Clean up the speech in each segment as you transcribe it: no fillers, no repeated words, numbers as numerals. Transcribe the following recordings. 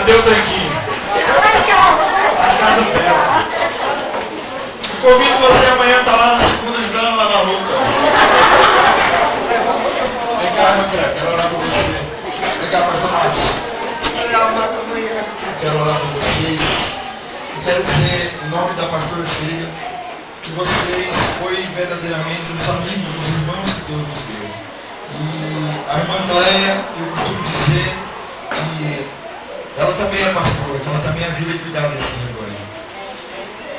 Cadê o tanquinho? Na casa dela. Convido você amanhã a estar lá na segunda ajudando a lavar roupa. Vem cá, André, quero orar por você. Vem cá, pastor Márcio. Quero orar por vocês. Eu quero dizer, em nome da pastora Sheila, que vocês foi verdadeiramente os amigos, os irmãos que Deus nos deu. E a irmã Cléia, eu costumo dizer que ela também é pastora, que ela também ajuda a cuidar desse rebanho.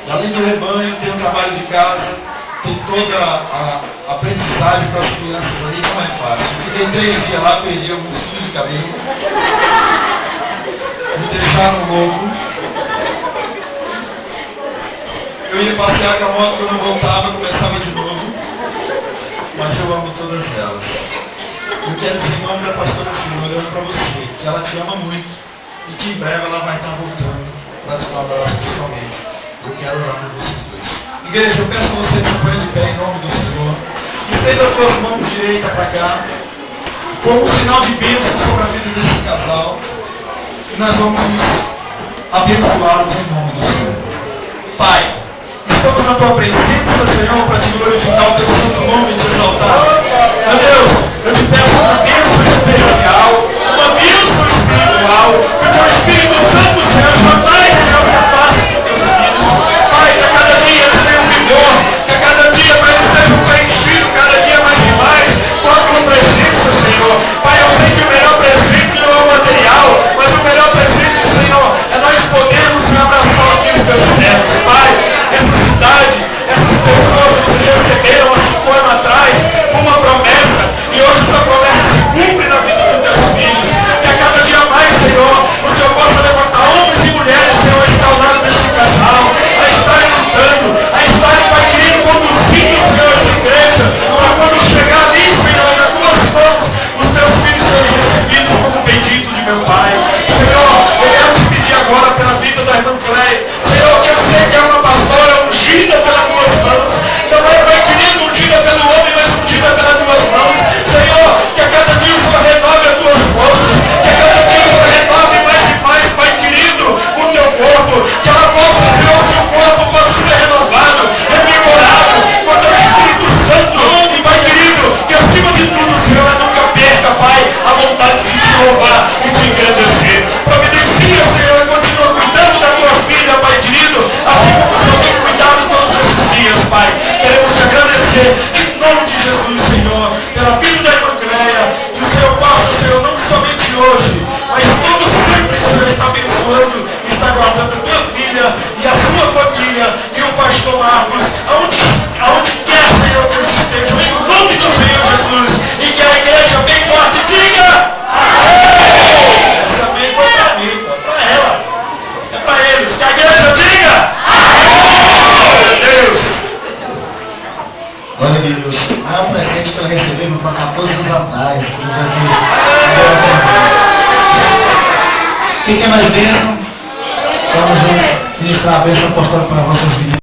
Além do rebanho, tem o trabalho de casa, tem toda a aprendizagem para as crianças ali, não é fácil. Fiquei 3 dias lá, perdi alguns fios de cabelo, me deixaram louco. Eu ia passear com a moto, quando eu voltava, começava de novo, mas eu amo todas elas. Eu quero dizer em nome da pastora Sheila, olhando para você, que ela te ama muito e que em breve ela vai estar voltando para te abraçar pessoalmente. Eu quero orar por vocês dois. Igreja, eu peço a você que põe de pé em nome do Senhor. Estenda as suas mãos direita para cá, como um sinal de bênção sobre a vida desse casal. E nós vamos abençoá-los em nome do Senhor. Pai, estamos na tua presença, Senhor, para te glorificar o teu santo nome e te exaltar. Meu Deus, eu te peço uma bênção especial, uma bênção espiritual, que o teu Espírito Santo seja jamais capaz. Pai, que a cada dia seja um vigor, que a cada dia mais seja um preenchido, cada dia mais e mais, com a tua presença, Senhor. Pai, eu sei que o melhor presente não é o material, mas o melhor presente, Senhor, é nós podermos nos abraçar aqui no teu centro. Pai, essa cidade, essas pessoas que receberam há 5 anos atrás, uma promessa, e hoje essa promessa se cumpre na vida dos teus filhos. Que a cada dia mais, Senhor, o Senhor possa levantar homens e mulheres, Senhor, instaurados nesse casal, a estarem lutando, a estarem, Pai querido, conduzindo, Senhor, essa igreja, para quando chegar ali, Senhor, nas tuas mãos, os teus filhos serem recebidos como bendito de meu Pai. Senhor, eu quero te pedir agora pela vida da irmã Cléia. Senhor, eu quero ser que é uma pastora ungida pelas tuas mãos. Também, Pai querido, ungida pelo homem, mas ungida pelas tuas mãos. Senhor, que a cada dia o Senhor renove as tuas forças, que a cada dia o Senhor renove mais e mais, Pai querido, o teu corpo, que ela possa, Senhor, que o corpo possa ser renovado, revigorado, com o teu Espírito Santo. E, Pai querido, que acima de tudo, Senhor, ela nunca perca, Pai, a vontade de te louvar e te engrandecer. Providencia, Senhor, e continua cuidando da tua filha, Pai querido, assim como o Senhor tem cuidado todos esses dias, Pai. Queremos te agradecer, em nome de Jesus, Senhor, pela vida da irmã Cléia, que o Senhor possa, Senhor, não somente hoje, mas todo sempre, Senhor, está abençoando, está guardando a tua filha e a sua família e o pastor Marcos, aonde quer, Senhor, que eles estejam, em nome do Senhor Jesus, e que a igreja bem forte diga amém. Essa bem foi para mim, para ela, é para eles, que a igreja diga amém. Meu Deus. Glória a Deus. Ah, o presente que eu recebi para 14 anos atrás. Quem quer mais bênção? Vamos ministrar a bênção apostólica para vossas vidas.